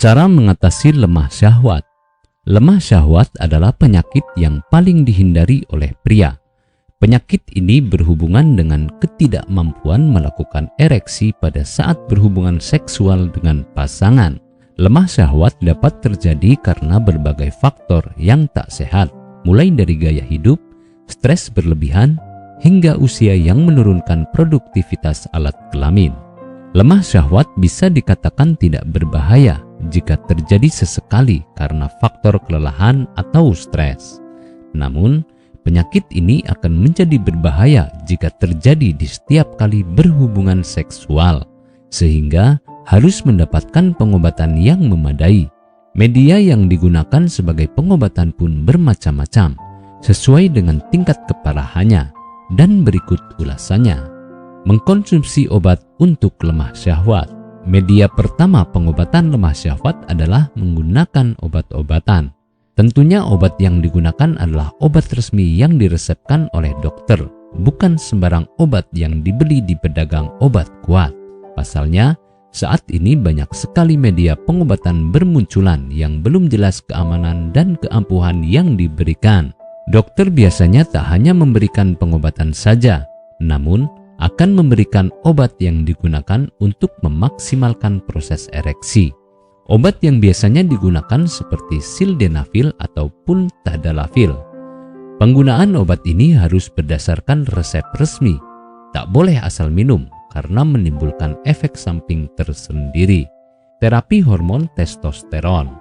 Cara mengatasi lemah syahwat. Lemah syahwat adalah penyakit yang paling dihindari oleh pria. Penyakit ini berhubungan dengan ketidakmampuan melakukan ereksi pada saat berhubungan seksual dengan pasangan. Lemah syahwat dapat terjadi karena berbagai faktor yang tak sehat, mulai dari gaya hidup, stres berlebihan, hingga usia yang menurunkan produktivitas alat kelamin. Lemah syahwat bisa dikatakan tidak berbahaya jika terjadi sesekali karena faktor kelelahan atau stres. Namun, penyakit ini akan menjadi berbahaya jika terjadi di setiap kali berhubungan seksual, sehingga harus mendapatkan pengobatan yang memadai. Media yang digunakan sebagai pengobatan pun bermacam-macam, sesuai dengan tingkat keparahannya, dan berikut ulasannya. Mengkonsumsi obat untuk lemah syahwat. Media pertama pengobatan lemah syahwat adalah menggunakan obat-obatan. Tentunya obat yang digunakan adalah obat resmi yang diresepkan oleh dokter, bukan sembarang obat yang dibeli di pedagang obat kuat. Pasalnya, saat ini banyak sekali media pengobatan bermunculan yang belum jelas keamanan dan keampuhan yang diberikan. Dokter biasanya tak hanya memberikan pengobatan saja, namun akan memberikan obat yang digunakan untuk memaksimalkan proses ereksi. Obat yang biasanya digunakan seperti sildenafil ataupun tadalafil. Penggunaan obat ini harus berdasarkan resep resmi, tak boleh asal minum karena menimbulkan efek samping tersendiri. Terapi hormon testosteron.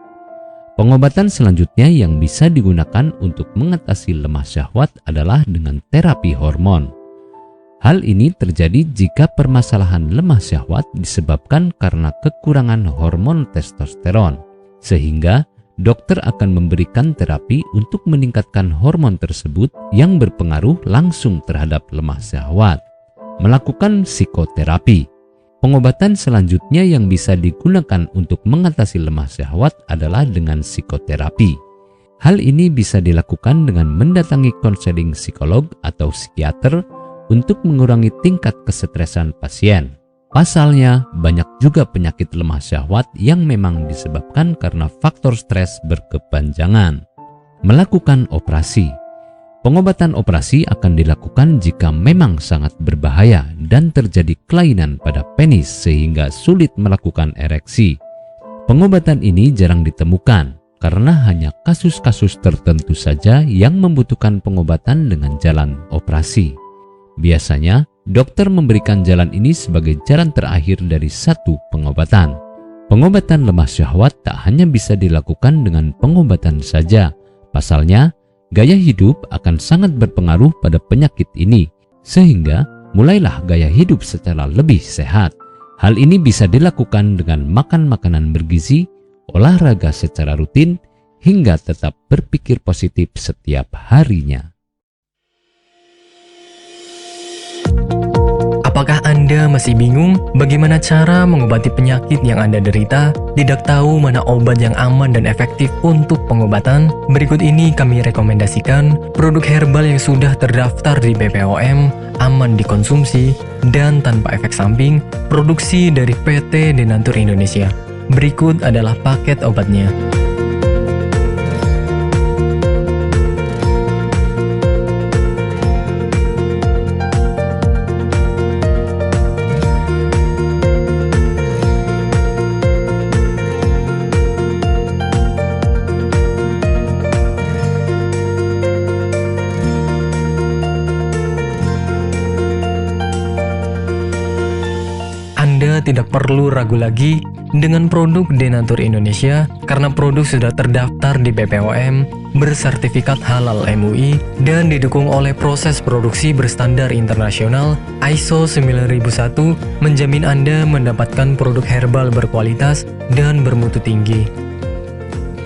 Pengobatan selanjutnya yang bisa digunakan untuk mengatasi lemah syahwat adalah dengan terapi hormon. Hal ini terjadi jika permasalahan lemah syahwat disebabkan karena kekurangan hormon testosteron, sehingga dokter akan memberikan terapi untuk meningkatkan hormon tersebut yang berpengaruh langsung terhadap lemah syahwat. Melakukan psikoterapi. Pengobatan selanjutnya yang bisa digunakan untuk mengatasi lemah syahwat adalah dengan psikoterapi. Hal ini bisa dilakukan dengan mendatangi konseling psikolog atau psikiater untuk mengurangi tingkat kesetresan pasien. Pasalnya, banyak juga penyakit lemah syahwat yang memang disebabkan karena faktor stres berkepanjangan. Melakukan operasi. Pengobatan operasi akan dilakukan jika memang sangat berbahaya dan terjadi kelainan pada penis sehingga sulit melakukan ereksi. Pengobatan ini jarang ditemukan karena hanya kasus-kasus tertentu saja yang membutuhkan pengobatan dengan jalan operasi. Biasanya, dokter memberikan jalan ini sebagai jalan terakhir dari satu pengobatan. Pengobatan lemah syahwat tak hanya bisa dilakukan dengan pengobatan saja. Pasalnya, gaya hidup akan sangat berpengaruh pada penyakit ini, sehingga mulailah gaya hidup secara lebih sehat. Hal ini bisa dilakukan dengan makan makanan bergizi, olahraga secara rutin, hingga tetap berpikir positif setiap harinya. Apakah Anda masih bingung bagaimana cara mengobati penyakit yang Anda derita? Tidak tahu mana obat yang aman dan efektif untuk pengobatan? Berikut ini kami rekomendasikan produk herbal yang sudah terdaftar di BPOM, aman dikonsumsi, dan tanpa efek samping, produksi dari PT Denatur Indonesia. Berikut adalah paket obatnya. Anda tidak perlu ragu lagi dengan produk Denatur Indonesia karena produk sudah terdaftar di BPOM, bersertifikat halal MUI, dan didukung oleh proses produksi berstandar internasional ISO 9001, menjamin Anda mendapatkan produk herbal berkualitas dan bermutu tinggi.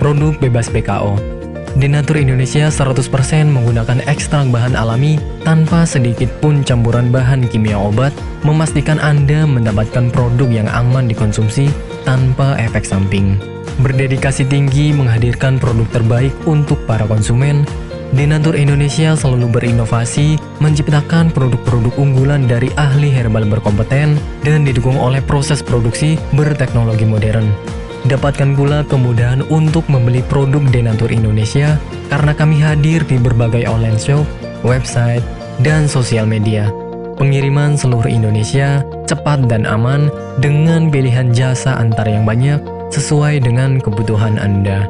Produk bebas PKO. Denatur Indonesia 100% menggunakan ekstrak bahan alami tanpa sedikit pun campuran bahan kimia obat, memastikan Anda mendapatkan produk yang aman dikonsumsi tanpa efek samping. Berdedikasi tinggi menghadirkan produk terbaik untuk para konsumen, Denatur Indonesia selalu berinovasi, menciptakan produk-produk unggulan dari ahli herbal berkompeten dan didukung oleh proses produksi berteknologi modern. Dapatkan pula kemudahan untuk membeli produk Denatur Indonesia karena kami hadir di berbagai online shop, website, dan sosial media. Pengiriman seluruh Indonesia cepat dan aman dengan pilihan jasa antar yang banyak sesuai dengan kebutuhan Anda.